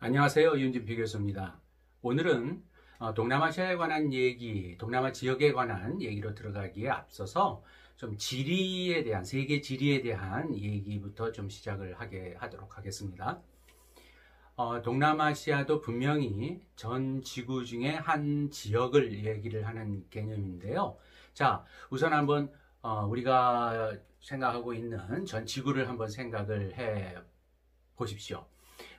안녕하세요. 윤진필 교수입니다. 오늘은 동남아시아에 관한 얘기, 동남아 지역에 관한 얘기로 들어가기에 앞서서 좀 지리에 대한, 세계 지리에 대한 얘기부터 좀 시작을 하도록 하겠습니다. 동남아시아도 분명히 전 지구 중에 한 지역을 얘기를 하는 개념인데요. 자, 우선 한번 우리가 생각하고 있는 전 지구를 한번 생각을 해 보십시오.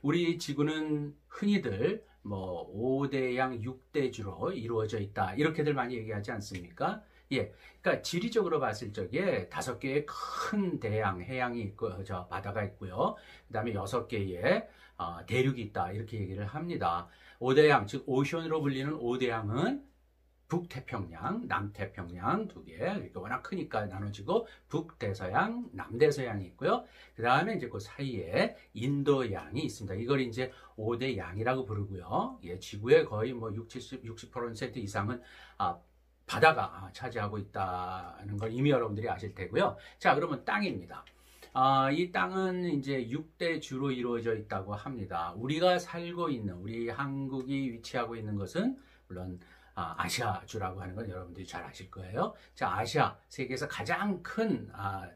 우리 지구는 흔히들 5대양 6대주로 이루어져 있다, 이렇게들 많이 얘기하지 않습니까? 예, 그러니까 지리적으로 봤을 적에 5개의 큰 대양, 해양이 있고, 바다가 있고요. 그 다음에 6개의 대륙이 있다, 이렇게 얘기를 합니다. 5대양, 즉 오션으로 불리는 5대양은 북태평양, 남태평양 2개, 이렇게 워낙 크니까 나눠지고 북대서양, 남대서양이 있고요. 그 다음에 이제 그 사이에 인도양이 있습니다. 이걸 이제 5대 양이라고 부르고요. 예, 지구의 거의 60% 이상은 바다가 차지하고 있다는 걸 이미 여러분들이 아실 테고요. 자, 그러면 땅입니다. 이 땅은 이제 6대 주로 이루어져 있다고 합니다. 우리가 살고 있는, 우리 한국이 위치하고 있는 것은 물론 아시아주라고 하는 건 여러분들이 잘 아실 거예요. 자, 아시아, 세계에서 가장 큰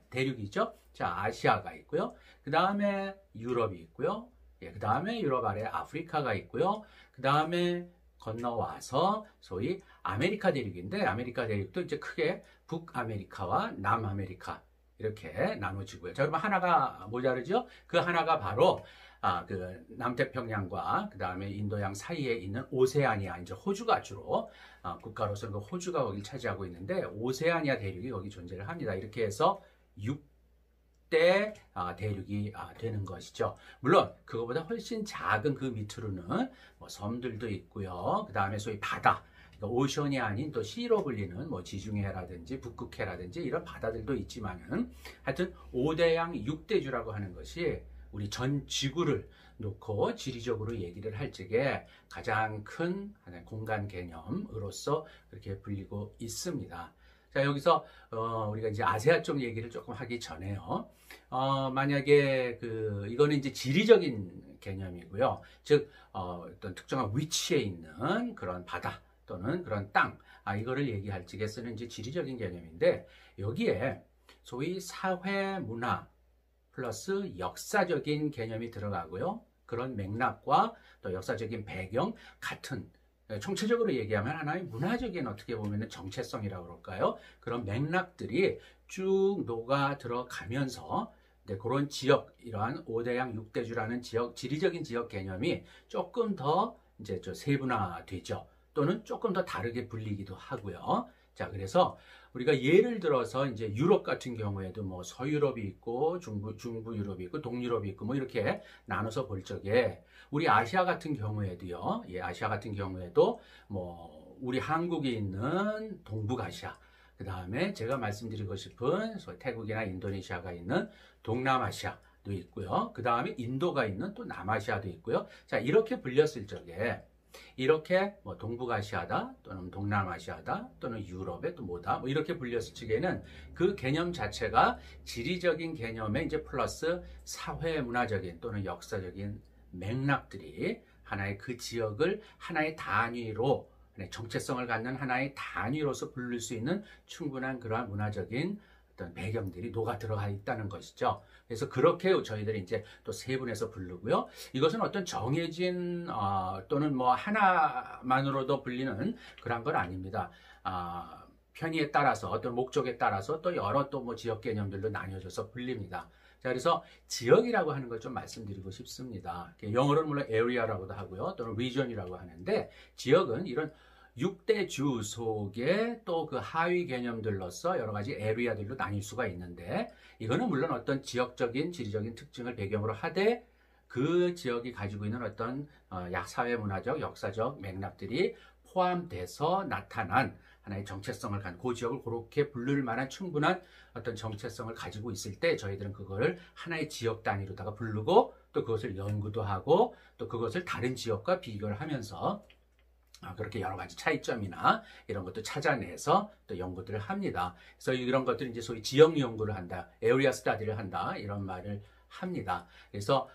대륙이죠. 자, 아시아가 있고요. 그 다음에 유럽이 있고요. 예, 그 다음에 유럽 아래 아프리카가 있고요. 그 다음에 건너와서 소위 아메리카 대륙인데, 아메리카 대륙도 이제 크게 북아메리카와 남아메리카 이렇게 나눠지고요. 자, 그러면 하나가 모자르죠? 그 하나가 바로 그 남태평양과 그 다음에 인도양 사이에 있는 오세아니아, 이제 호주가 주로 국가로서 그 호주가 거기를 차지하고 있는데, 오세아니아 대륙이 거기 존재를 합니다. 이렇게 해서 6대 대륙이 되는 것이죠. 물론 그거보다 훨씬 작은 그 밑으로는 섬들도 있고요. 그 다음에 소위 바다, 그러니까 오션이 아닌 또 시로 불리는 지중해라든지 북극해라든지 이런 바다들도 있지만은, 하여튼 5대양 6대주라고 하는 것이 우리 전 지구를 놓고 지리적으로 얘기를 할 적에 가장 큰 공간 개념으로서 그렇게 불리고 있습니다. 자, 여기서 우리가 이제 아세아 쪽 얘기를 조금 하기 전에요. 만약에 이거는 이제 지리적인 개념이고요. 즉 어떤 특정한 위치에 있는 그런 바다 또는 그런 땅, 이거를 얘기할 적에 쓰는 이제 지리적인 개념인데, 여기에 소위 사회 문화 플러스 역사적인 개념이 들어가고요. 그런 맥락과 또 역사적인 배경 같은, 총체적으로 얘기하면 하나의 문화적인, 어떻게 보면 정체성이라고 그럴까요? 그런 맥락들이 쭉 녹아 들어가면서 그런 지역, 이러한 5대양 6대주라는 지역, 지리적인 지역 개념이 조금 더 이제 세분화되죠. 또는 조금 더 다르게 불리기도 하고요. 자, 그래서 우리가 예를 들어서 이제 유럽 같은 경우에도 서유럽이 있고 중부 유럽이 있고 동유럽이 있고 이렇게 나눠서 볼 적에, 우리 아시아 같은 경우에도요. 예, 아시아 같은 경우에도 우리 한국에 있는 동북아시아, 그 다음에 제가 말씀드리고 싶은 태국이나 인도네시아가 있는 동남아시아도 있고요. 그 다음에 인도가 있는 또 남아시아도 있고요. 자, 이렇게 불렸을 적에, 이렇게 동북아시아다 또는 동남아시아다 또는 유럽의 또 뭐다 이렇게 불렸을 적에는 그 개념 자체가 지리적인 개념에 이제 플러스 사회 문화적인 또는 역사적인 맥락들이 하나의 그 지역을 하나의 단위로, 정체성을 갖는 하나의 단위로서 부를 수 있는 충분한 그러한 문화적인 어떤 배경들이 녹아 들어가 있다는 것이죠. 그래서 그렇게 저희들이 이제 또 세분해서 부르고요. 이것은 어떤 정해진 또는 하나만으로도 불리는 그런 건 아닙니다. 편의에 따라서, 어떤 목적에 따라서 또 여러 또 지역 개념들로 나뉘어져서 불립니다. 자, 그래서 지역이라고 하는 걸 좀 말씀드리고 싶습니다. 영어로는 물론 area라고도 하고요, 또는 region이라고 하는데, 지역은 이런 6대 주 속에 또 그 하위 개념들로서 여러 가지 에리아들로 나뉠 수가 있는데, 이거는 물론 어떤 지역적인 지리적인 특징을 배경으로 하되 그 지역이 가지고 있는 어떤 사회문화적, 역사적 맥락들이 포함돼서 나타난 하나의 정체성을 갖는, 그 지역을 그렇게 부를 만한 충분한 어떤 정체성을 가지고 있을 때 저희들은 그거를 하나의 지역 단위로다가 부르고, 또 그것을 연구도 하고, 또 그것을 다른 지역과 비교를 하면서 그렇게 여러 가지 차이점이나 이런 것도 찾아내서 또 연구들을 합니다. 그래서 이런 것들을 이제 소위 지역 연구를 한다, 에어리아 스타디를 한다, 이런 말을 합니다. 그래서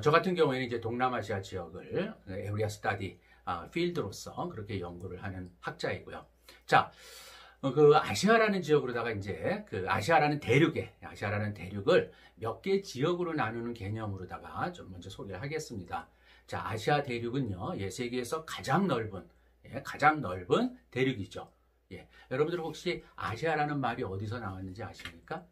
저 같은 경우에는 이제 동남아시아 지역을 에리아 스타디 필드로서 그렇게 연구를 하는 학자이고요. 자, 그 아시아라는 지역으로다가 이제 그 아시아라는 대륙을 몇 개 지역으로 나누는 개념으로다가 좀 먼저 소개를 하겠습니다. 자, 아시아 대륙은요, 세계에서 가장 넓은 대륙이죠. 여러분들 혹시 아시아라는 말이 어디서 나왔는지 아십니까?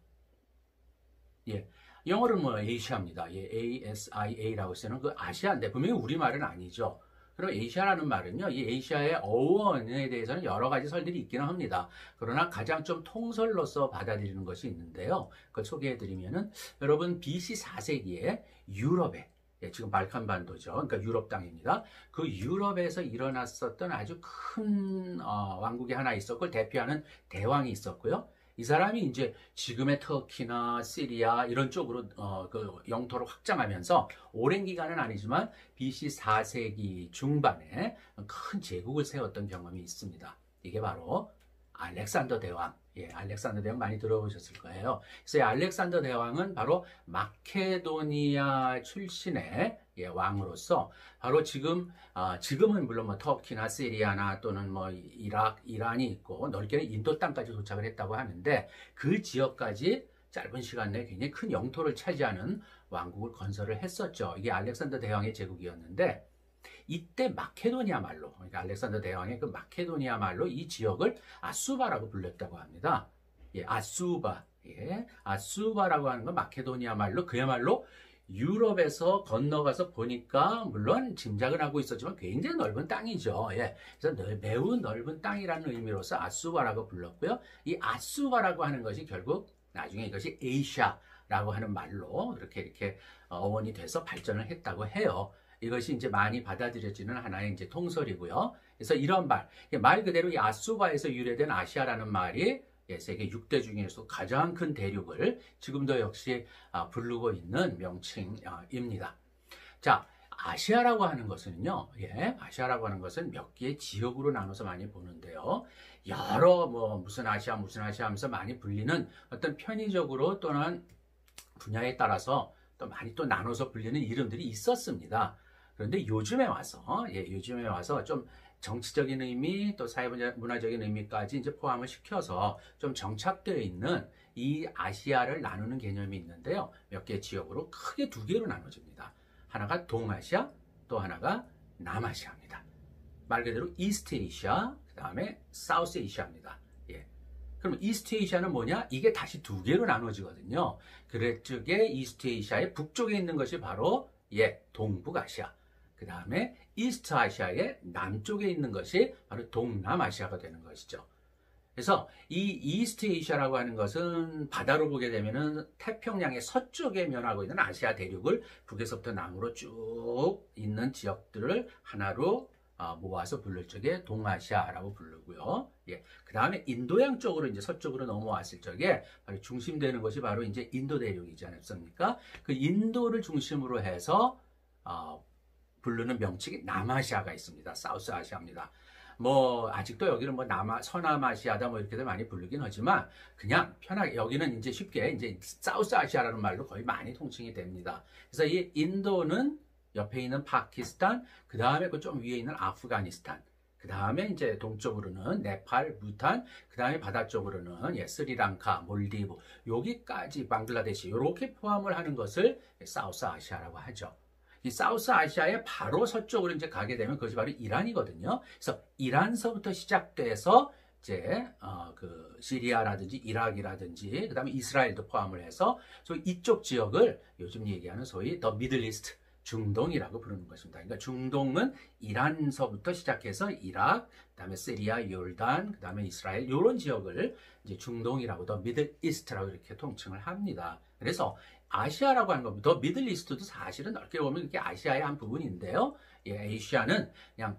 영어로는 뭐 아시아입니다. ASIA라고 쓰는 그 아시아인데 분명히 우리말은 아니죠. 그럼 아시아라는 말은요, 이 아시아의 어원에 대해서는 여러 가지 설들이 있기는 합니다. 그러나 가장 좀 통설로서 받아들이는 것이 있는데요. 그걸 소개해드리면은, 여러분, BC 4세기에 유럽에, 지금 발칸반도죠. 그러니까 유럽 땅입니다. 그 유럽에서 일어났었던 아주 큰 왕국이 하나 있었고, 그걸 대표하는 대왕이 있었고요. 이 사람이 이제 지금의 터키나 시리아 이런 쪽으로 그 영토를 확장하면서 오랜 기간은 아니지만 BC 4세기 중반에 큰 제국을 세웠던 경험이 있습니다. 이게 바로 알렉산더 대왕. 알렉산더 대왕 많이 들어보셨을 거예요. 그래서 이 알렉산더 대왕은 바로 마케도니아 출신의 왕으로서 바로 지금은 물론 뭐 터키나 시리아나 또는 뭐 이란이 있고 넓게는 인도 땅까지 도착을 했다고 하는데 그 지역까지 짧은 시간 내에 굉장히 큰 영토를 차지하는 왕국을 건설을 했었죠. 이게 알렉산더 대왕의 제국이었는데 이때 마케도니아 말로, 그러니까 알렉산더 대왕의 그 마케도니아 말로 이 지역을 아수바라고 불렸다고 합니다. 아수바. 아수바라고 하는 건 마케도니아 말로 그야말로 유럽에서 건너가서 보니까 물론 짐작을 하고 있었지만 굉장히 넓은 땅이죠. 그래서 매우 넓은 땅이라는 의미로서 아수바라고 불렀고요. 이 아수바라고 하는 것이 결국 나중에 이것이 에이샤라고 하는 말로 이렇게 어원이 돼서 발전을 했다고 해요. 이것이 이제 많이 받아들여지는 하나의 이제 통설이고요. 그래서 이런 말 그대로 이 아수바에서 유래된 아시아라는 말이 세계 6대 중에서 가장 큰 대륙을 지금도 역시 부르고 있는 명칭입니다. 자, 아시아라고 하는 것은요, 아시아라고 하는 것은 몇 개의 지역으로 나눠서 많이 보는데요. 여러 무슨 아시아 하면서 많이 불리는 어떤 편의적으로 또는 분야에 따라서 또 많이 또 나눠서 불리는 이름들이 있었습니다. 그런데 요즘에 와서 좀 정치적인 의미 또 사회문화적인 의미까지 이제 포함을 시켜서 좀 정착되어 있는 이 아시아를 나누는 개념이 있는데요. 몇 개 지역으로 크게 두 개로 나눠집니다. 하나가 동아시아, 또 하나가 남아시아입니다. 말 그대로 이스트 에이시아, 그 다음에 사우스 에이시아입니다. 그럼 이스트 에이시아는 뭐냐? 이게 다시 두 개로 나눠지거든요. 그쪽에 이스트 에이시아의 북쪽에 있는 것이 바로 동북아시아. 그 다음에 이스트 아시아의 남쪽에 있는 것이 바로 동남아시아가 되는 것이죠. 그래서 이 이스트 에이시아라고 하는 것은 바다로 보게 되면은 태평양의 서쪽에 면하고 있는 아시아 대륙을 북에서부터 남으로 쭉 있는 지역들을 하나로 모아서 부를 적에 동아시아라고 부르고요. 그 다음에 인도양 쪽으로 이제 서쪽으로 넘어왔을 적에 바로 중심되는 것이 바로 이제 인도 대륙이지 않습니까? 그 인도를 중심으로 해서 부르는 명칭이 남아시아가 있습니다. 사우스 아시아입니다. 아직도 여기는 서남아시아다 이렇게들 많이 부르긴 하지만 그냥 편하게 여기는 이제 쉽게 이제 사우스 아시아라는 말로 거의 많이 통칭이 됩니다. 그래서 이 인도는 옆에 있는 파키스탄, 그 다음에 그 좀 위에 있는 아프가니스탄, 그 다음에 이제 동쪽으로는 네팔, 부탄, 그 다음에 바다 쪽으로는 스리랑카, 몰디브, 여기까지 방글라데시 이렇게 포함을 하는 것을 사우스 아시아라고 하죠. 이 사우스 아시아의 바로 서쪽으로 이제 가게 되면 그것이 바로 이란이거든요. 그래서 이란서부터 시작돼서 이제 그 시리아라든지 이라크라든지 그다음에 이스라엘도 포함을 해서 소위 이쪽 지역을 요즘 얘기하는 소위 더 미들 이스트 중동이라고 부르는 것입니다. 그러니까 중동은 이란서부터 시작해서 이라크, 그다음에 시리아, 요르단, 그다음에 이스라엘 이런 지역을 이제 중동이라고 더 미들 이스트라고 이렇게 통칭을 합니다. 그래서 아시아라고 하는 겁니다. 더 미들 이스트도 사실은 넓게 보면 이게 아시아의 한 부분인데요. 아시아는 그냥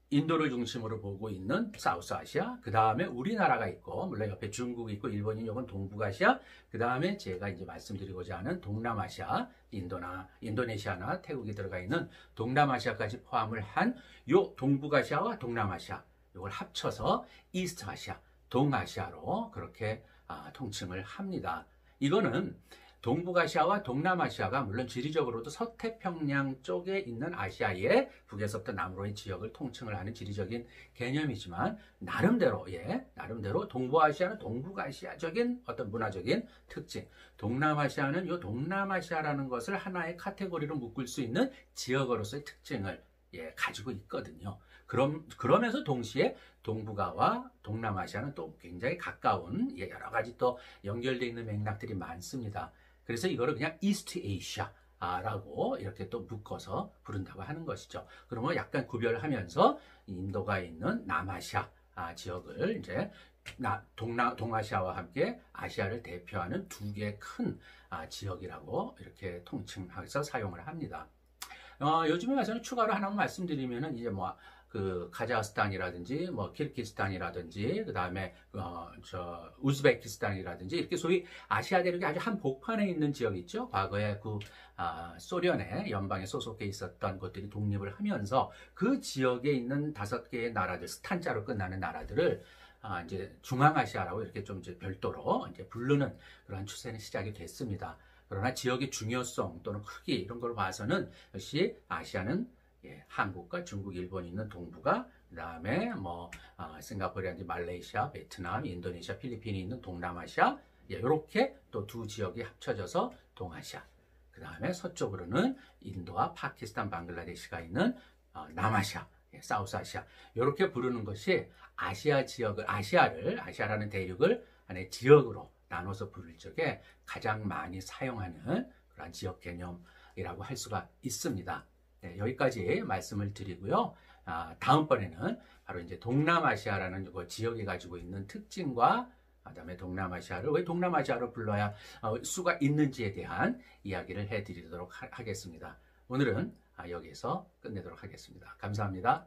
인도를 중심으로 보고 있는 사우스 아시아, 그 다음에 우리나라가 있고, 물론 옆에 중국이 있고, 일본이 이건 동북아시아, 그 다음에 제가 이제 말씀드리고자 하는 동남아시아, 인도네시아나 태국이 들어가 있는 동남아시아까지 포함을 한 요 동북아시아와 동남아시아, 요걸 합쳐서 이스트 아시아, 동아시아로 그렇게 통칭을 합니다. 이거는 동북아시아와 동남아시아가 물론 지리적으로도 서태평양 쪽에 있는 아시아의 북에서부터 남으로의 지역을 통칭을 하는 지리적인 개념이지만 나름대로 동부아시아는 동북아시아적인 어떤 문화적인 특징, 동남아시아는 이 동남아시아라는 것을 하나의 카테고리로 묶을 수 있는 지역으로서의 특징을 가지고 있거든요. 그러면서 동시에 동북아와 동남아시아는 또 굉장히 가까운 여러 가지 또 연결되어 있는 맥락들이 많습니다. 그래서 이거를 그냥 이스트 에이시아라고 이렇게 또 묶어서 부른다고 하는 것이죠. 그러면 약간 구별하면서 인도가 있는 남아시아 지역을 이제 동아시아와 함께 아시아를 대표하는 두 개의 큰 지역이라고 이렇게 통칭해서 사용을 합니다. 요즘에 와서는 추가로 하나만 말씀드리면은 이제 그 카자흐스탄이라든지 키르기스탄이라든지 그다음에 우즈베키스탄이라든지 이렇게 소위 아시아 대륙의 아주 한복판에 있는 지역이 있죠. 과거에 소련의 연방에 소속해 있었던 것들이 독립을 하면서 그 지역에 있는 5개의 나라들, 스탄자로 끝나는 나라들을 이제 중앙아시아라고 이렇게 좀 이제 별도로 이제 부르는 그런 추세는 시작이 됐습니다. 그러나 지역의 중요성 또는 크기 이런 걸 봐서는 역시 아시아는 한국과 중국, 일본이 있는 동북아, 그 다음에 싱가포르라든지 말레이시아, 베트남, 인도네시아, 필리핀이 있는 동남아시아, 이렇게 또 두 지역이 합쳐져서 동아시아. 그 다음에 서쪽으로는 인도와 파키스탄, 방글라데시가 있는 남아시아, 사우스아시아. 이렇게 부르는 것이 아시아라는 대륙을 하나의 지역으로 나눠서 부를 적에 가장 많이 사용하는 그런 지역 개념이라고 할 수가 있습니다. 여기까지 말씀을 드리고요. 다음번에는 바로 이제 동남아시아라는 그 지역이 가지고 있는 특징과 그다음에 동남아시아를 왜 동남아시아로 불러야 수가 있는지에 대한 이야기를 해드리도록 하겠습니다. 오늘은 여기에서 끝내도록 하겠습니다. 감사합니다.